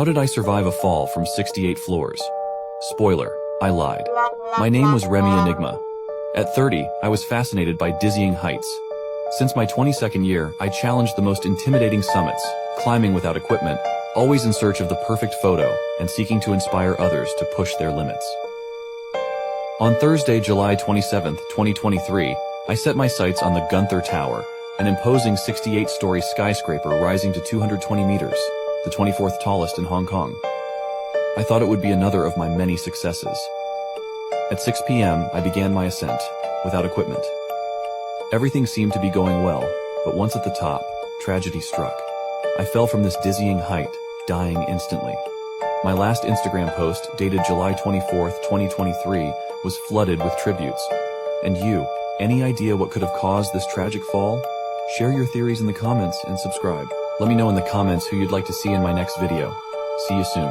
How did I survive a fall from 68 floors? Spoiler, I lied. My name was Remy Enigma. At 30, I was fascinated by dizzying heights. Since my 22nd year, I challenged the most intimidating summits, climbing without equipment, always in search of the perfect photo and seeking to inspire others to push their limits. On Thursday, July 27, 2023, I set my sights on the Gunther Tower, an imposing 68-story skyscraper rising to 220 meters, the 24th tallest in Hong Kong. I thought it would be another of my many successes. At 6 p.m., I began my ascent, without equipment. Everything seemed to be going well, but once at the top, tragedy struck. I fell from this dizzying height, dying instantly. My last Instagram post, dated July 24, 2023, was flooded with tributes. And you, any idea what could have caused this tragic fall? Share your theories in the comments and subscribe. Let me know in the comments who you'd like to see in my next video. See you soon.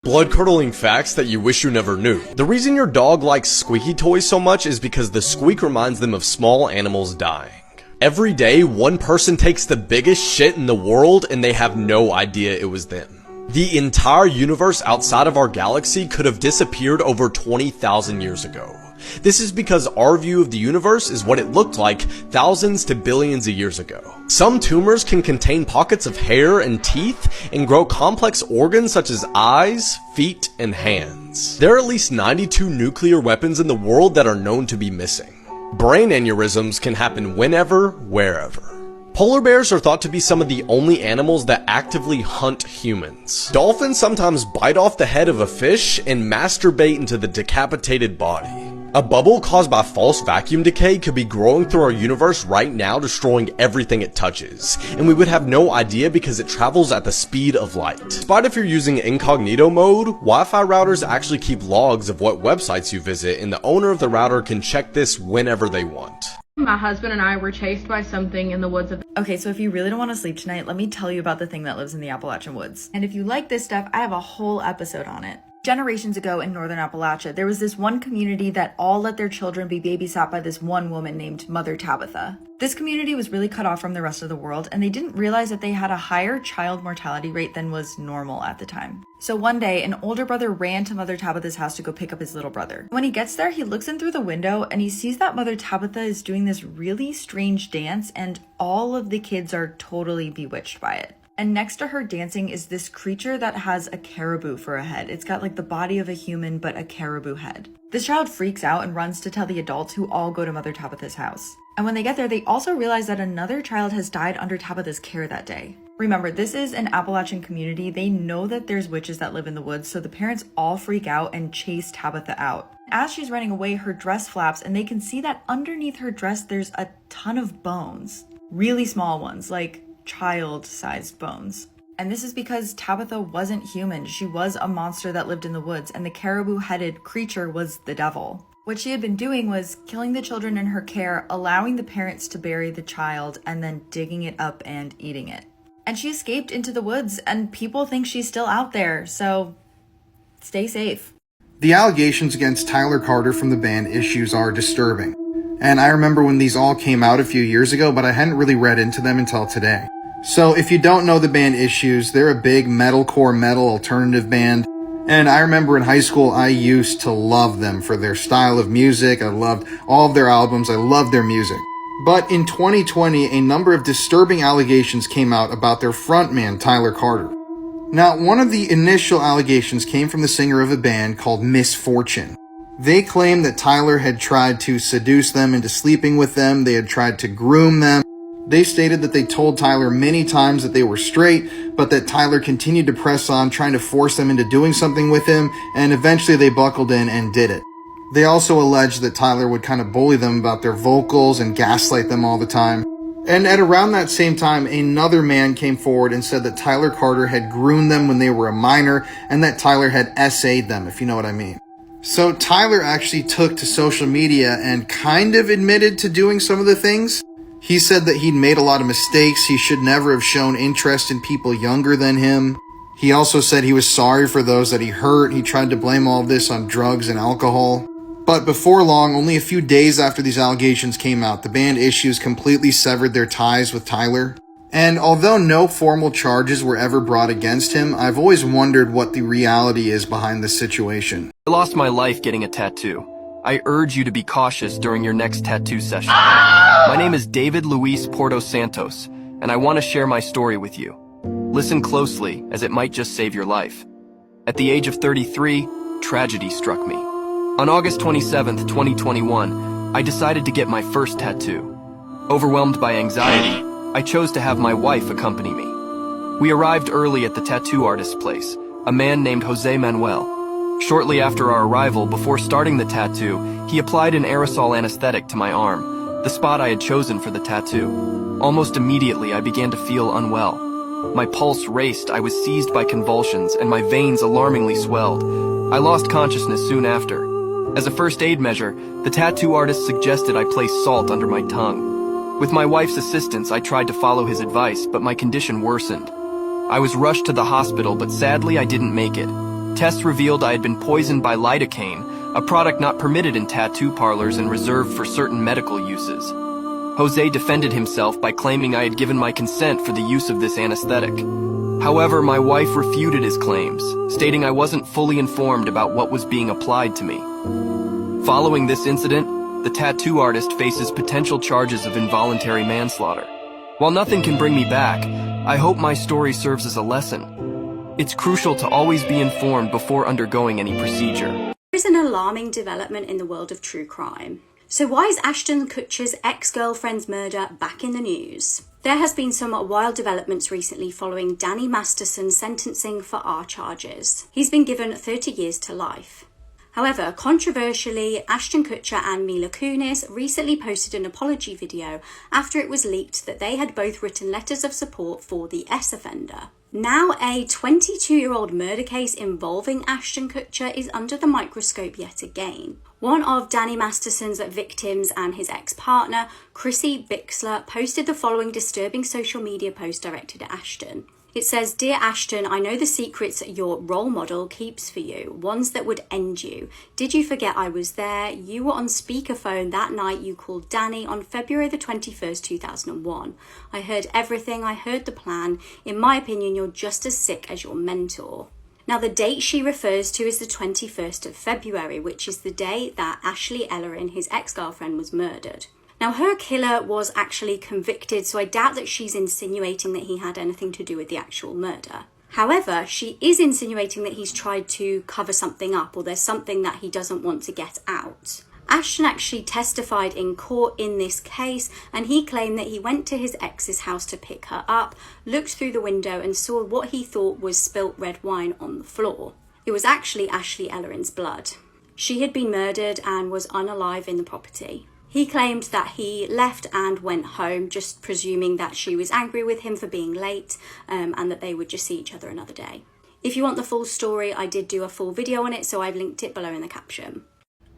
Blood-curdling facts that you wish you never knew. The reason your dog likes squeaky toys so much is because the squeak reminds them of small animals dying. Every day, one person takes the biggest shit in the world and they have no idea it was them. The entire universe outside of our galaxy could have disappeared over 20,000 years ago. This is because our view of the universe is what it looked like thousands to billions of years ago. Some tumors can contain pockets of hair and teeth and grow complex organs such as eyes, feet, and hands. There are at least 92 nuclear weapons in the world that are known to be missing. Brain aneurysms can happen whenever, wherever. Polar bears are thought to be some of the only animals that actively hunt humans. Dolphins sometimes bite off the head of a fish and masturbate into the decapitated body. A bubble caused by false vacuum decay could be growing through our universe right now, destroying everything it touches, and we would have no idea because it travels at the speed of light. Despite if you're using incognito mode, Wi-Fi routers actually keep logs of what websites you visit, and the owner of the router can check this whenever they want. My husband and I were chased by something in the woods of... Okay, so if you really don't want to sleep tonight, let me tell you about the thing that lives in the Appalachian woods. And if you like this stuff, I have a whole episode on it. Generations ago in northern Appalachia, there was this one community that all let their children be babysat by this one woman named Mother Tabitha. This community was really cut off from the rest of the world, and they didn't realize that they had a higher child mortality rate than was normal at the time. So one day, an older brother ran to Mother Tabitha's house to go pick up his little brother. When he gets there, he looks in through the window and he sees that Mother Tabitha is doing this really strange dance, and all of the kids are totally bewitched by it. And next to her dancing is this creature that has a caribou for a head. It's got like the body of a human, but a caribou head. This child freaks out and runs to tell the adults, who all go to Mother Tabitha's house. And when they get there, they also realize that another child has died under Tabitha's care that day. Remember, this is an Appalachian community. They know that there's witches that live in the woods, so the parents all freak out and chase Tabitha out. As she's running away, her dress flaps, and they can see that underneath her dress, there's a ton of bones. Really small ones, like child-sized bones. And this is because Tabitha wasn't human. She was a monster that lived in the woods, and the caribou-headed creature was the devil. What she had been doing was killing the children in her care, allowing the parents to bury the child, and then digging it up and eating it. And she escaped into the woods, and people think she's still out there, so stay safe. The allegations against Tyler Carter from the band Issues are disturbing. And I remember when these all came out a few years ago, but I hadn't really read into them until today. So if you don't know the band Issues, they're a big metalcore metal alternative band. And I remember in high school, I used to love them for their style of music. I loved all of their albums. I loved their music. But in 2020, a number of disturbing allegations came out about their frontman, Tyler Carter. Now, one of the initial allegations came from the singer of a band called Misfortune. They claimed that Tyler had tried to seduce them into sleeping with them. They had tried to groom them. They stated that they told Tyler many times that they were straight, but that Tyler continued to press on, trying to force them into doing something with him, and eventually they buckled in and did it. They also alleged that Tyler would kind of bully them about their vocals and gaslight them all the time. And at around that same time, another man came forward and said that Tyler Carter had groomed them when they were a minor, and that Tyler had SA'd them, if you know what I mean. So Tyler actually took to social media and kind of admitted to doing some of the things. He said that he'd made a lot of mistakes. He should never have shown interest in people younger than him. He also said he was sorry for those that he hurt. He tried to blame all of this on drugs and alcohol. But before long, only a few days after these allegations came out, the band Issues completely severed their ties with Tyler. And although no formal charges were ever brought against him, I've always wondered what the reality is behind this situation. I lost my life getting a tattoo. I urge you to be cautious during your next tattoo session. My name is David Luis Porto Santos, and I want to share my story with you. Listen closely, as it might just save your life. At the age of 33, tragedy struck me. On August 27th, 2021, I decided to get my first tattoo. Overwhelmed by anxiety, I chose to have my wife accompany me. We arrived early at the tattoo artist's place, a man named Jose Manuel. Shortly after our arrival, before starting the tattoo, he applied an aerosol anesthetic to my arm, the spot I had chosen for the tattoo. Almost immediately, I began to feel unwell. My pulse raced, I was seized by convulsions, and my veins alarmingly swelled. I lost consciousness soon after. As a first aid measure, the tattoo artist suggested I place salt under my tongue. With my wife's assistance, I tried to follow his advice, but my condition worsened. I was rushed to the hospital, but sadly I didn't make it. Tests revealed I had been poisoned by lidocaine, a product not permitted in tattoo parlors and reserved for certain medical uses. Jose defended himself by claiming I had given my consent for the use of this anesthetic. However, my wife refuted his claims, stating I wasn't fully informed about what was being applied to me. Following this incident, the tattoo artist faces potential charges of involuntary manslaughter. While nothing can bring me back, I hope my story serves as a lesson. It's crucial to always be informed before undergoing any procedure. There is an alarming development in the world of true crime. So why is Ashton Kutcher's ex-girlfriend's murder back in the news? There has been some wild developments recently following Danny Masterson's sentencing for R charges. He's been given 30 years to life. However, controversially, Ashton Kutcher and Mila Kunis recently posted an apology video after it was leaked that they had both written letters of support for the S offender. Now a 22-year-old murder case involving Ashton Kutcher is under the microscope yet again. One of Danny Masterson's victims and his ex-partner, Chrissy Bixler, posted the following disturbing social media post directed at Ashton. It says, "Dear Ashton, I know the secrets your role model keeps for you, ones that would end you. Did you forget I was there? You were on speakerphone that night you called Danny on February the 21st, 2001. I heard everything, I heard the plan. In my opinion, you're just as sick as your mentor." Now, the date she refers to is the 21st of February, which is the day that Ashley Ellerin, his ex-girlfriend, was murdered. Now, her killer was actually convicted, so I doubt that she's insinuating that he had anything to do with the actual murder. However, she is insinuating that he's tried to cover something up, or there's something that he doesn't want to get out. Ashton actually testified in court in this case, and he claimed that he went to his ex's house to pick her up, looked through the window and saw what he thought was spilt red wine on the floor. It was actually Ashley Ellerin's blood. She had been murdered and was unalive in the property. He claimed that he left and went home, just presuming that she was angry with him for being late and that they would just see each other another day. If you want the full story, I did do a full video on it, so I've linked it below in the caption.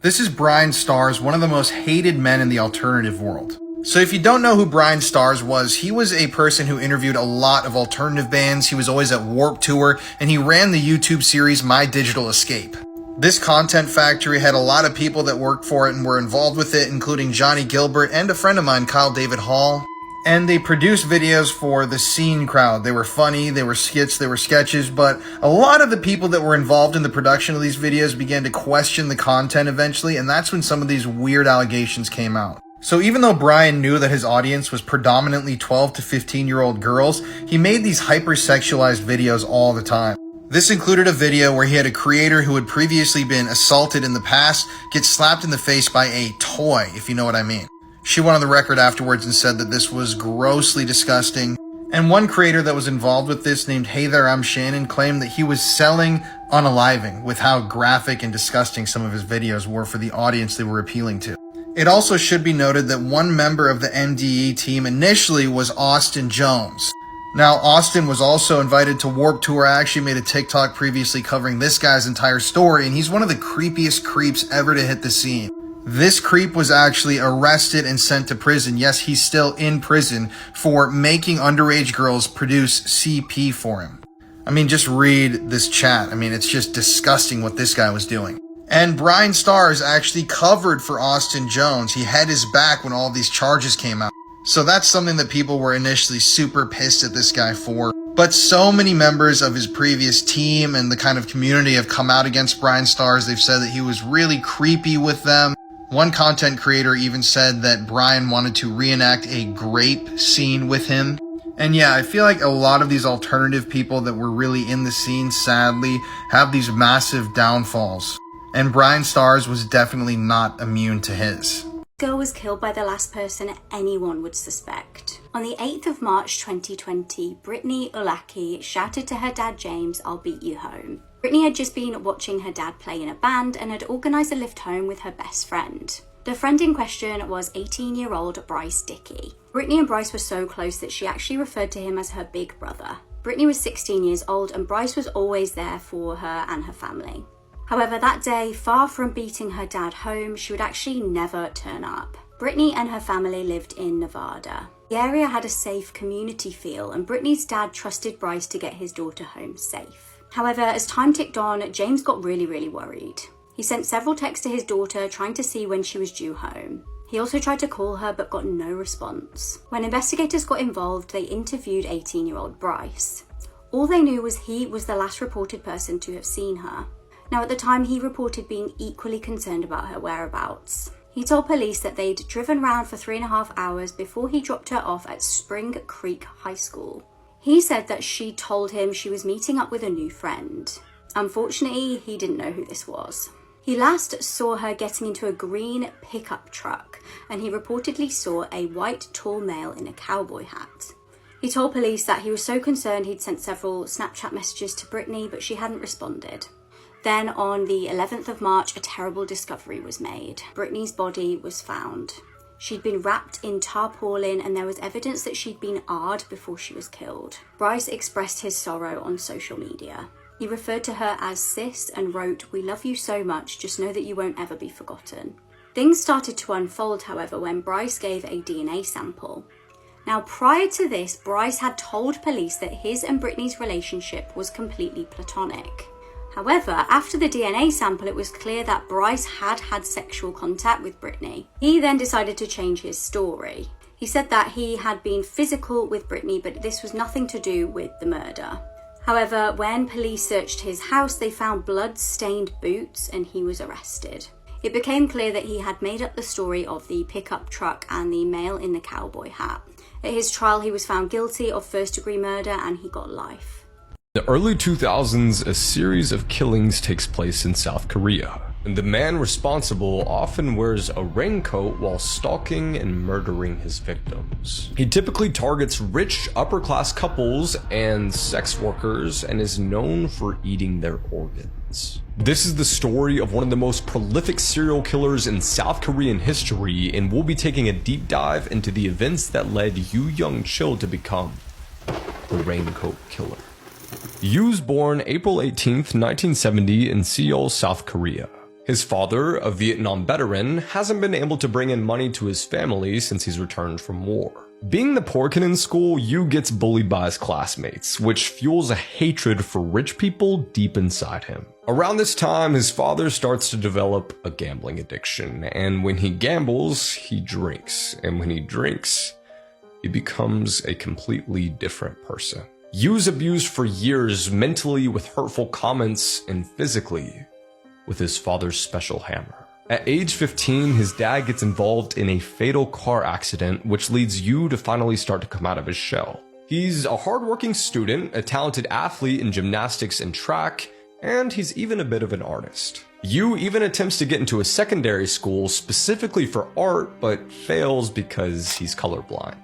This is Brian Stars, one of the most hated men in the alternative world. So if you don't know who Brian Stars was, he was a person who interviewed a lot of alternative bands. He was always at Warped Tour, and he ran the YouTube series My Digital Escape. This content factory had a lot of people that worked for it and were involved with it, including Johnny Gilbert and a friend of mine, Kyle David Hall. And they produced videos for the scene crowd. They were funny, they were skits, they were sketches, but a lot of the people that were involved in the production of these videos began to question the content eventually, and that's when some of these weird allegations came out. So even though Brian knew that his audience was predominantly 12 to 15-year-old girls, he made these hypersexualized videos all the time. This included a video where he had a creator who had previously been assaulted in the past get slapped in the face by a toy, if you know what I mean. She went on the record afterwards and said that this was grossly disgusting. And one creator that was involved with this, named Hey There, I'm Shannon, claimed that he was selling unaliving with how graphic and disgusting some of his videos were for the audience they were appealing to. It also should be noted that one member of the MDE team initially was Austin Jones. Now, Austin was also invited to Warped Tour. I actually made a TikTok previously covering this guy's entire story, and he's one of the creepiest creeps ever to hit the scene. This creep was actually arrested and sent to prison. Yes, he's still in prison for making underage girls produce CP for him. I mean, just read this chat. I mean, it's just disgusting what this guy was doing. And Brian Stars actually covered for Austin Jones. He had his back when all these charges came out. So that's something that people were initially super pissed at this guy for. But so many members of his previous team and the kind of community have come out against Brian Stars. They've said that he was really creepy with them. One content creator even said that Brian wanted to reenact a grape scene with him. And yeah, I feel like a lot of these alternative people that were really in the scene, sadly, have these massive downfalls. And Brian Stars was definitely not immune to his. The girl was killed by the last person anyone would suspect. On the 8th of March 2020, Brittany Ulaki shouted to her dad James, "I'll beat you home." Brittany had just been watching her dad play in a band and had organised a lift home with her best friend. The friend in question was 18-year-old Bryce Dickey. Brittany and Bryce were so close that she actually referred to him as her big brother. Brittany was 16 years old and Bryce was always there for her and her family. However, that day, far from beating her dad home, she would actually never turn up. Brittany and her family lived in Nevada. The area had a safe community feel and Brittany's dad trusted Bryce to get his daughter home safe. However, as time ticked on, James got really worried. He sent several texts to his daughter trying to see when she was due home. He also tried to call her but got no response. When investigators got involved, they interviewed 18-year-old Bryce. All they knew was he was the last reported person to have seen her. Now at the time, he reported being equally concerned about her whereabouts. He told police that they'd driven round for 3.5 hours before he dropped her off at Spring Creek High School. He said that she told him she was meeting up with a new friend. Unfortunately, he didn't know who this was. He last saw her getting into a green pickup truck, and he reportedly saw a white tall male in a cowboy hat. He told police that he was so concerned he'd sent several Snapchat messages to Brittany, but she hadn't responded. Then on the 11th of March, a terrible discovery was made. Brittany's body was found. She'd been wrapped in tarpaulin and there was evidence that she'd been AR'd before she was killed. Bryce expressed his sorrow on social media. He referred to her as sis and wrote, "We love you so much, just know that you won't ever be forgotten." Things started to unfold, however, when Bryce gave a DNA sample. Now, prior to this, Bryce had told police that his and Brittany's relationship was completely platonic. However, after the DNA sample, it was clear that Bryce had had sexual contact with Brittany. He then decided to change his story. He said that he had been physical with Brittany, but this was nothing to do with the murder. However, when police searched his house, they found blood-stained boots and he was arrested. It became clear that he had made up the story of the pickup truck and the male in the cowboy hat. At his trial, he was found guilty of first-degree murder and he got life. In the early 2000s, a series of killings takes place in South Korea. And the man responsible often wears a raincoat while stalking and murdering his victims. He typically targets rich upper-class couples and sex workers and is known for eating their organs. This is the story of one of the most prolific serial killers in South Korean history, and we'll be taking a deep dive into the events that led Yoo Young-chil to become the Raincoat Killer. Yoo's born April 18th, 1970 in Seoul, South Korea. His father, a Vietnam veteran, hasn't been able to bring in money to his family since he's returned from war. Being the poor kid in school, Yoo gets bullied by his classmates, which fuels a hatred for rich people deep inside him. Around this time, his father starts to develop a gambling addiction, and when he gambles, he drinks, and when he drinks, he becomes a completely different person. Yoo's abused for years mentally with hurtful comments and physically with his father's special hammer. At age 15, his dad gets involved in a fatal car accident, which leads Yoo to finally start to come out of his shell. He's a hardworking student, a talented athlete in gymnastics and track, and he's even a bit of an artist. Yoo even attempts to get into a secondary school specifically for art, but fails because he's colorblind.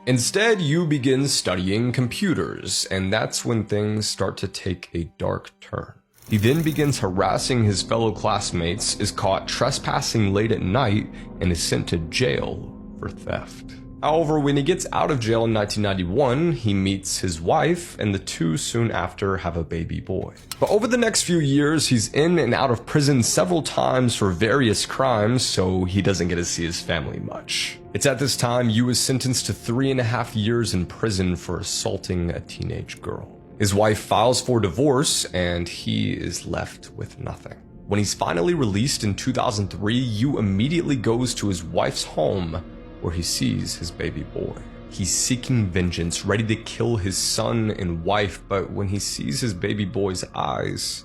Instead, Yoo begins studying computers, and that's when things start to take a dark turn. He then begins harassing his fellow classmates, is caught trespassing late at night, and is sent to jail for theft. However, when he gets out of jail in 1991, he meets his wife, and the two soon after have a baby boy. But over the next few years, he's in and out of prison several times for various crimes, so he doesn't get to see his family much. It's at this time Yoo is sentenced to 3.5 years in prison for assaulting a teenage girl. His wife files for divorce, and he is left with nothing. When he's finally released in 2003, Yoo immediately goes to his wife's home, where he sees his baby boy. He's seeking vengeance, ready to kill his son and wife, but when he sees his baby boy's eyes,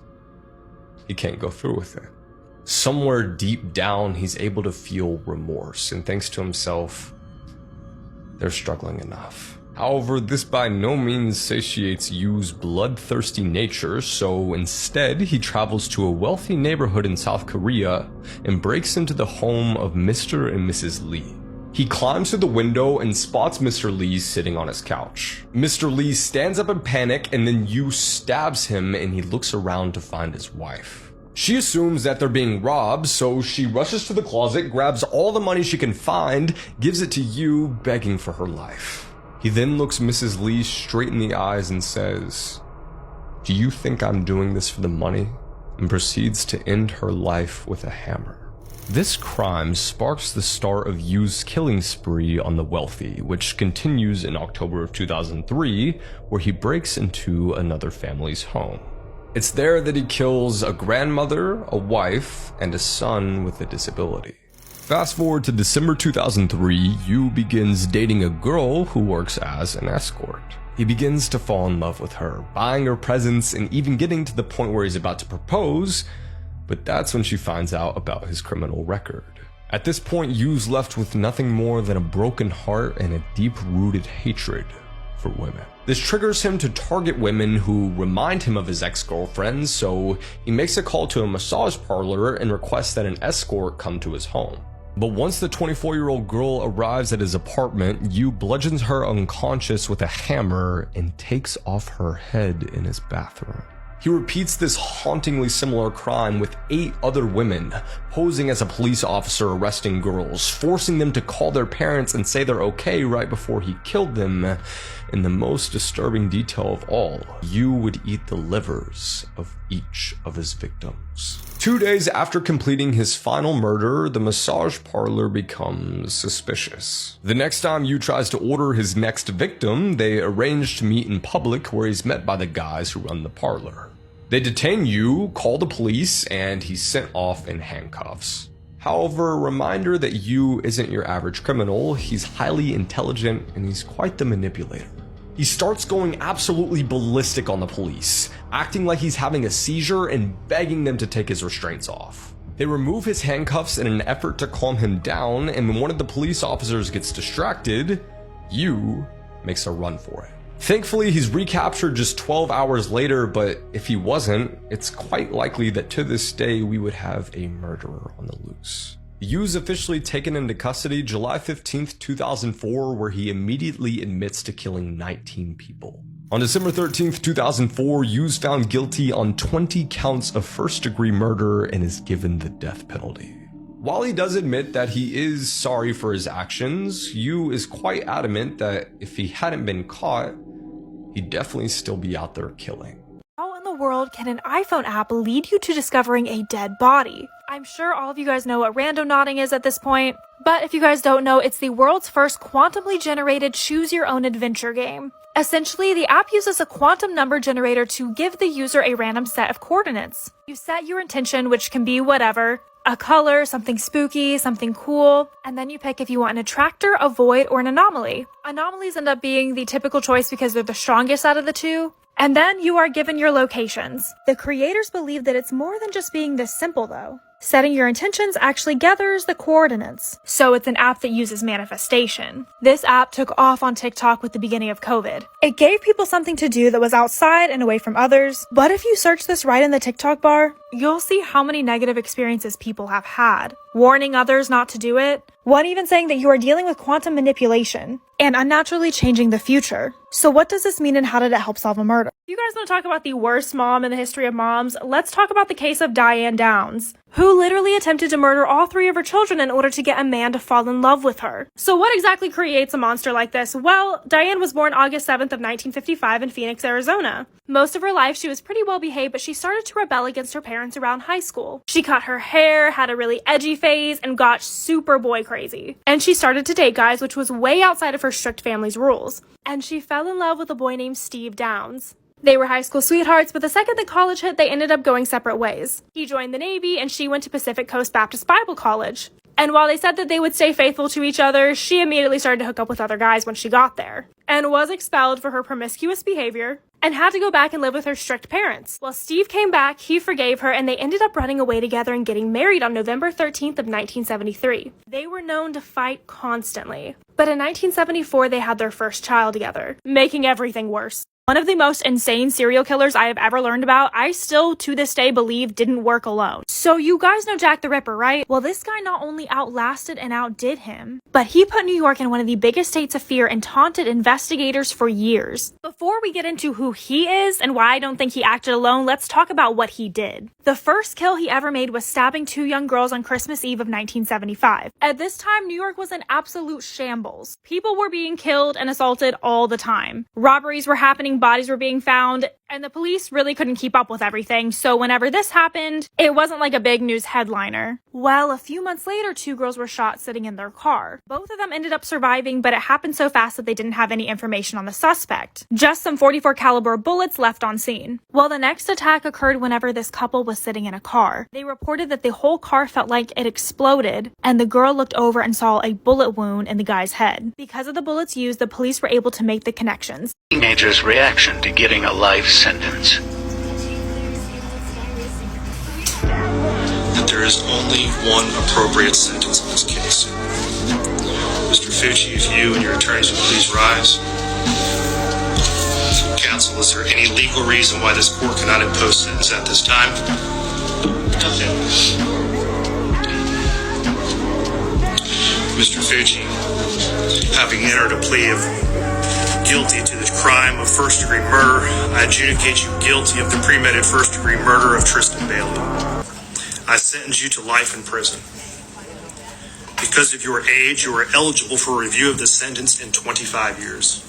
he can't go through with it. Somewhere deep down, he's able to feel remorse and thinks to himself, they're struggling enough. However, this by no means satiates Yu's bloodthirsty nature, so instead he travels to a wealthy neighborhood in South Korea and breaks into the home of Mr. and Mrs. Lee. He climbs through the window and spots Mr. Lee sitting on his couch. Mr. Lee stands up in panic and then Yu stabs him and he looks around to find his wife. She assumes that they're being robbed, so she rushes to the closet, grabs all the money she can find, gives it to Yu, begging for her life. He then looks Mrs. Lee straight in the eyes and says, "Do you think I'm doing this for the money?" and proceeds to end her life with a hammer. This crime sparks the start of Yu's killing spree on the wealthy, which continues in October of 2003, where he breaks into another family's home. It's there that he kills a grandmother, a wife, and a son with a disability. Fast forward to December 2003, Yu begins dating a girl who works as an escort. He begins to fall in love with her, buying her presents and even getting to the point where he's about to propose, but that's when she finds out about his criminal record. At this point, Yu's left with nothing more than a broken heart and a deep-rooted hatred for women. This triggers him to target women who remind him of his ex-girlfriends, so he makes a call to a massage parlor and requests that an escort come to his home. But once the 24-year-old girl arrives at his apartment, Yu bludgeons her unconscious with a hammer and takes off her head in his bathroom. He repeats this hauntingly similar crime with 8 other women, posing as a police officer arresting girls, forcing them to call their parents and say they're okay right before he killed them. In the most disturbing detail of all, Yu would eat the livers of each of his victims. 2 days after completing his final murder, the massage parlor becomes suspicious. The next time Yu tries to order his next victim, they arrange to meet in public where he's met by the guys who run the parlor. They detain Yu, call the police, and he's sent off in handcuffs. However, a reminder that Yu isn't your average criminal, he's highly intelligent and he's quite the manipulator. He starts going absolutely ballistic on the police, acting like he's having a seizure and begging them to take his restraints off. They remove his handcuffs in an effort to calm him down, and when one of the police officers gets distracted, Yu makes a run for it. Thankfully, he's recaptured just 12 hours later, but if he wasn't, it's quite likely that to this day we would have a murderer on the loose. Yu's officially taken into custody July 15th, 2004, where he immediately admits to killing 19 people. On December 13th, 2004, Yu's found guilty on 20 counts of first-degree murder and is given the death penalty. While he does admit that he is sorry for his actions, Yu is quite adamant that if he hadn't been caught, he'd definitely still be out there killing. How in the world can an iPhone app lead you to discovering a dead body? I'm sure all of you guys know what randonauting is at this point, but if you guys don't know, it's the world's first quantumly generated choose-your-own-adventure game. Essentially, the app uses a quantum number generator to give the user a random set of coordinates. You set your intention, which can be whatever, a color, something spooky, something cool, and then you pick if you want an attractor, a void, or an anomaly. Anomalies end up being the typical choice because they're the strongest out of the two. And then you are given your locations. The creators believe that it's more than just being this simple though. Setting your intentions actually gathers the coordinates. So it's an app that uses manifestation. This app took off on TikTok with the beginning of COVID. It gave people something to do that was outside and away from others. But if you search this right in the TikTok bar, you'll see how many negative experiences people have had. Warning others not to do it. One even saying that you are dealing with quantum manipulation and unnaturally changing the future. So what does this mean and how did it help solve a murder? If you guys want to talk about the worst mom in the history of moms, let's talk about the case of Diane Downs, who literally attempted to murder all 3 of her children in order to get a man to fall in love with her. So what exactly creates a monster like this? Well, Diane was born August 7th of 1955 in Phoenix, Arizona. Most of her life, she was pretty well behaved, but she started to rebel against her parents around high school. She cut her hair, had a really edgy phase, and got super boy crazy. And she started to date guys, which was way outside of her strict family's rules. And she fell in love with a boy named Steve Downs. They were high school sweethearts, but the second that college hit, they ended up going separate ways. He joined the Navy, and she went to Pacific Coast Baptist Bible College. And while they said that they would stay faithful to each other, she immediately started to hook up with other guys when she got there, and was expelled for her promiscuous behavior, and had to go back and live with her strict parents. While Steve came back, he forgave her, and they ended up running away together and getting married on November 13th of 1973. They were known to fight constantly, but in 1974 they had their first child together, making everything worse. One of the most insane serial killers I have ever learned about, I still to this day believe didn't work alone. So you guys know Jack the Ripper, right? Well, this guy not only outlasted and outdid him, but he put New York in one of the biggest states of fear and taunted investigators for years. Before we get into who he is and why I don't think he acted alone, let's talk about what he did. The first kill he ever made was stabbing 2 young girls on Christmas Eve of 1975. At this time, New York was an absolute shambles. People were being killed and assaulted all the time. Robberies were happening, bodies were being found, and the police really couldn't keep up with everything, so whenever this happened, it wasn't like a big news headliner. Well, a few months later, 2 girls were shot sitting in their car. Both of them ended up surviving, but it happened so fast that they didn't have any information on the suspect. Just some .44 caliber bullets left on scene. Well, the next attack occurred whenever this couple was sitting in a car. They reported that the whole car felt like it exploded, and the girl looked over and saw a bullet wound in the guy's head. Because of the bullets used, the police were able to make the connections. Teenager's reaction to getting a life sentence. That there is only one appropriate sentence in this case. Mr. Fucci, if you and your attorneys would please rise. Counsel, is there any legal reason why this court cannot impose sentence at this time? Nothing. Mr. Fucci, having entered a plea of guilty to the crime of first-degree murder, I adjudicate you guilty of the premeditated first-degree murder of Tristan Bailey. I sentence you to life in prison. Because of your age, you are eligible for review of the sentence in 25 years.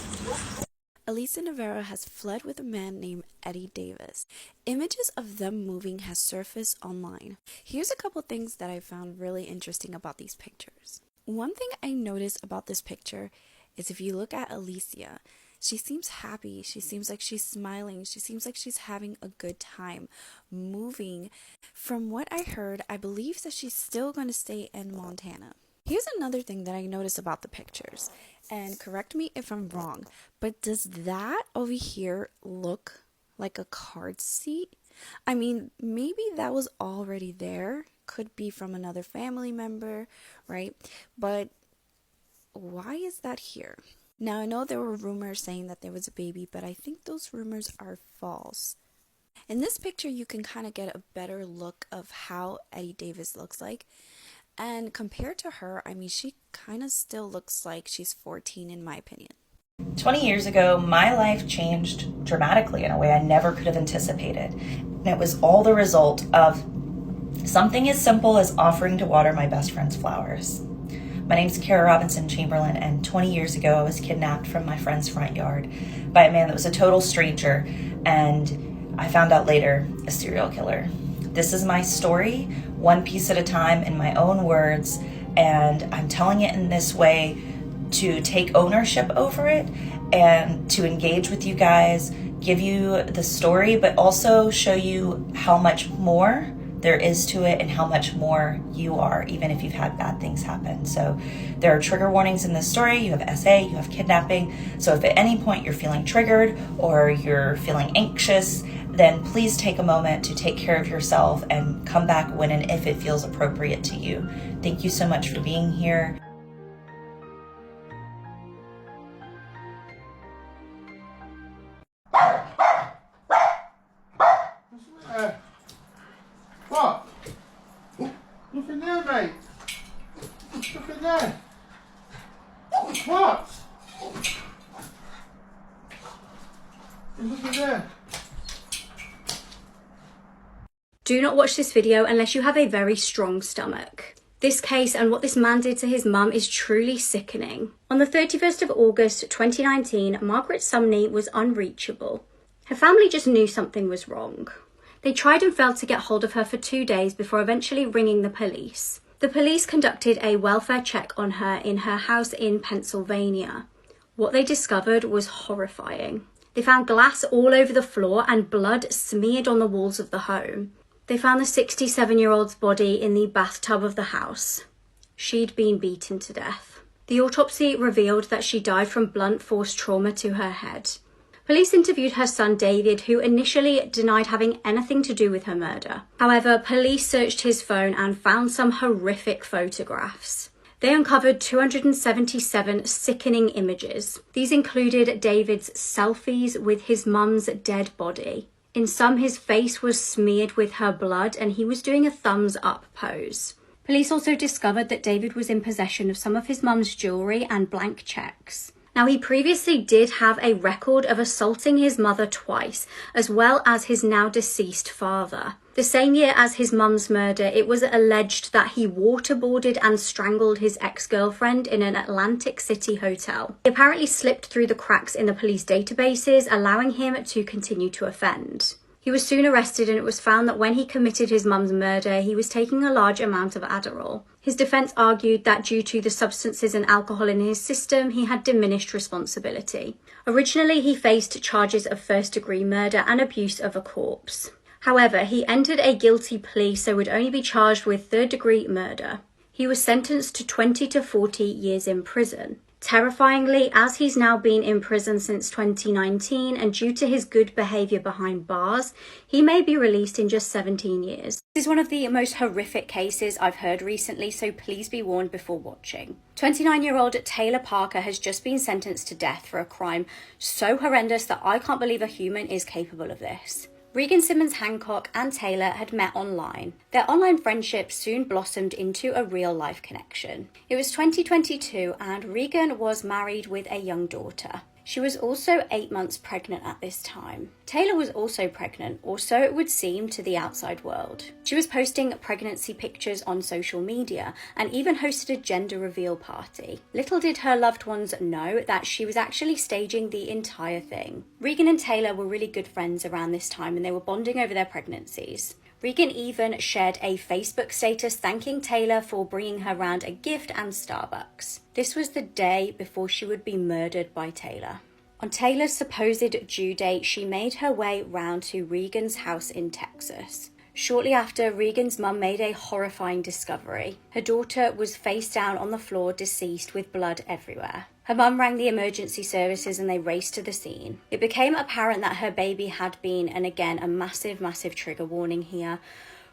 Elisa Navarro has fled with a man named Eddie Davis. Images of them moving has surfaced online. Here's a couple things that I found really interesting about these pictures. One thing I noticed about this picture is if you look at Alicia, she seems happy, she seems like she's smiling, she seems like she's having a good time moving. From what I heard, I believe that she's still going to stay in Montana. Here's another thing that I noticed about the pictures, and correct me if I'm wrong, but does that over here look like a car seat? I mean, maybe that was already there, could be from another family member, right? But why is that here? Now, I know there were rumors saying that there was a baby, but I think those rumors are false. In this picture, you can kind of get a better look of how Eddie Davis looks like. And compared to her, I mean, she kind of still looks like she's 14 in my opinion. 20 years ago, my life changed dramatically in a way I never could have anticipated. And it was all the result of something as simple as offering to water my best friend's flowers. My name's Kara Robinson Chamberlain, and 20 years ago I was kidnapped from my friend's front yard by a man that was a total stranger, and I found out later, a serial killer. This is my story, one piece at a time in my own words, and I'm telling it in this way to take ownership over it and to engage with you guys, give you the story, but also show you how much more there is to it and how much more you are, even if you've had bad things happen. So there are trigger warnings in this story. You have SA, you have kidnapping. So if at any point you're feeling triggered or you're feeling anxious, then please take a moment to take care of yourself and come back when and if it feels appropriate to you. Thank you so much for being here. What? Look in there, mate. Look in there. What? Look in there. Do not watch this video unless you have a very strong stomach. This case and what this man did to his mum is truly sickening. On the 31st of August 2019, Margaret Sumney was unreachable. Her family just knew something was wrong. They tried and failed to get hold of her for 2 days before eventually ringing the police. The police conducted a welfare check on her in her house in Pennsylvania. What they discovered was horrifying. They found glass all over the floor and blood smeared on the walls of the home. They found the 67-year-old's body in the bathtub of the house. she'd been beaten to death. The autopsy revealed that she died from blunt force trauma to her head. Police interviewed her son David, who initially denied having anything to do with her murder. However, police searched his phone and found some horrific photographs. They uncovered 277 sickening images. These included David's selfies with his mum's dead body. In some, his face was smeared with her blood and he was doing a thumbs up pose. Police also discovered that David was in possession of some of his mum's jewellery and blank cheques. Now, he previously did have a record of assaulting his mother twice, as well as his now deceased father. The same year as his mum's murder, it was alleged that he waterboarded and strangled his ex-girlfriend in an Atlantic City hotel. He apparently slipped through the cracks in the police databases, allowing him to continue to offend. He was soon arrested, and it was found that when he committed his mum's murder, he was taking a large amount of Adderall. His defence argued that due to the substances and alcohol in his system, he had diminished responsibility. Originally, he faced charges of first-degree murder and abuse of a corpse. However, he entered a guilty plea, so would only be charged with third-degree murder. He was sentenced to 20 to 40 years in prison. Terrifyingly, as he's now been in prison since 2019, and due to his good behaviour behind bars, he may be released in just 17 years. This is one of the most horrific cases I've heard recently, so please be warned before watching. 29-year-old Taylor Parker has just been sentenced to death for a crime so horrendous that I can't believe a human is capable of this. Regan Simmons Hancock and Taylor had met online. Their online friendship soon blossomed into a real-life connection. It was 2022 and Regan was married with a young daughter. She was also 8 months pregnant at this time. Taylor was also pregnant, or so it would seem to the outside world. She was posting pregnancy pictures on social media and even hosted a gender reveal party. Little did her loved ones know that she was actually staging the entire thing. Regan and Taylor were really good friends around this time, and they were bonding over their pregnancies. Regan even shared a Facebook status thanking Taylor for bringing her round a gift and Starbucks. This was the day before she would be murdered by Taylor. On Taylor's supposed due date, she made her way round to Regan's house in Texas. Shortly after, Regan's mum made a horrifying discovery. Her daughter was face down on the floor, deceased, with blood everywhere. Her mum rang the emergency services and they raced to the scene. It became apparent that her baby had been, and again a massive trigger warning here,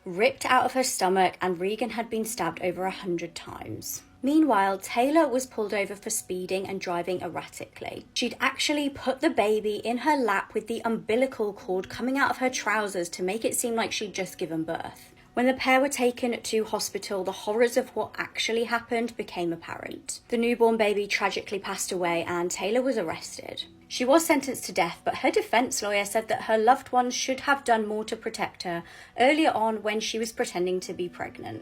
ripped out of her stomach, and Regan had been stabbed over 100 times. Meanwhile, Taylor was pulled over for speeding and driving erratically. She'd actually put the baby in her lap with the umbilical cord coming out of her trousers to make it seem like she'd just given birth. When the pair were taken to hospital, the horrors of what actually happened became apparent. The newborn baby tragically passed away and Taylor was arrested. She was sentenced to death, but her defense lawyer said that her loved ones should have done more to protect her earlier on when she was pretending to be pregnant.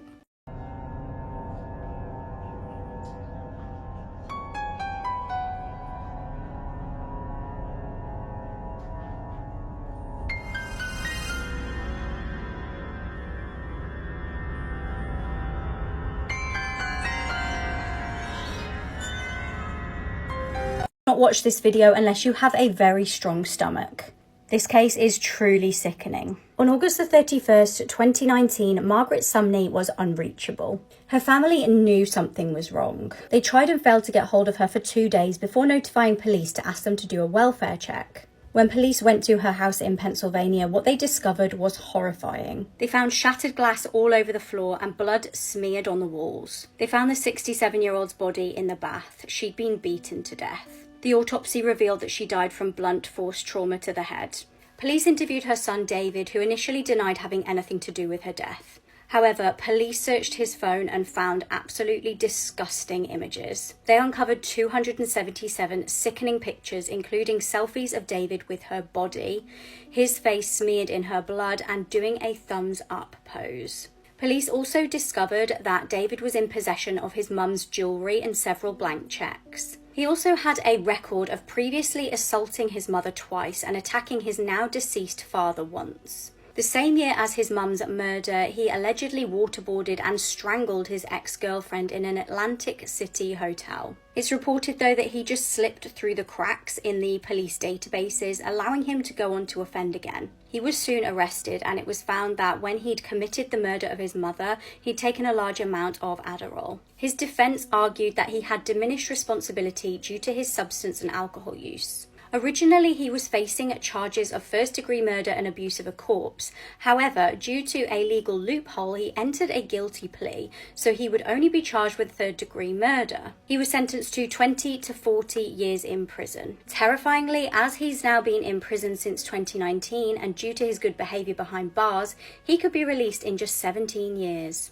Not watch this video unless you have a very strong stomach. This case is truly sickening. On August the 31st, 2019, Margaret Sumney was unreachable. Her family knew something was wrong. They tried and failed to get hold of her for 2 days before notifying police to ask them to do a welfare check. When police went to her house in Pennsylvania, what they discovered was horrifying. They found shattered glass all over the floor and blood smeared on the walls. They found the 67-year-old's body in the bath. She'd been beaten to death. The autopsy revealed that she died from blunt force trauma to the head. Police interviewed her son David, who initially denied having anything to do with her death. However, police searched his phone and found absolutely disgusting images. They uncovered 277 sickening pictures, including selfies of David with her body, his face smeared in her blood, and doing a thumbs up pose. Police also discovered that David was in possession of his mum's jewellery and several blank cheques. He also had a record of previously assaulting his mother twice and attacking his now deceased father once. The same year as his mum's murder, he allegedly waterboarded and strangled his ex-girlfriend in an Atlantic City hotel. It's reported though that he just slipped through the cracks in the police databases, allowing him to go on to offend again. He was soon arrested, and it was found that when he'd committed the murder of his mother, he'd taken a large amount of Adderall. His defense argued that he had diminished responsibility due to his substance and alcohol use. Originally, he was facing charges of first-degree murder and abuse of a corpse. However, due to a legal loophole, he entered a guilty plea, so he would only be charged with third-degree murder. He was sentenced to 20 to 40 years in prison. Terrifyingly, as he's now been in prison since 2019, and due to his good behaviour behind bars, he could be released in just 17 years.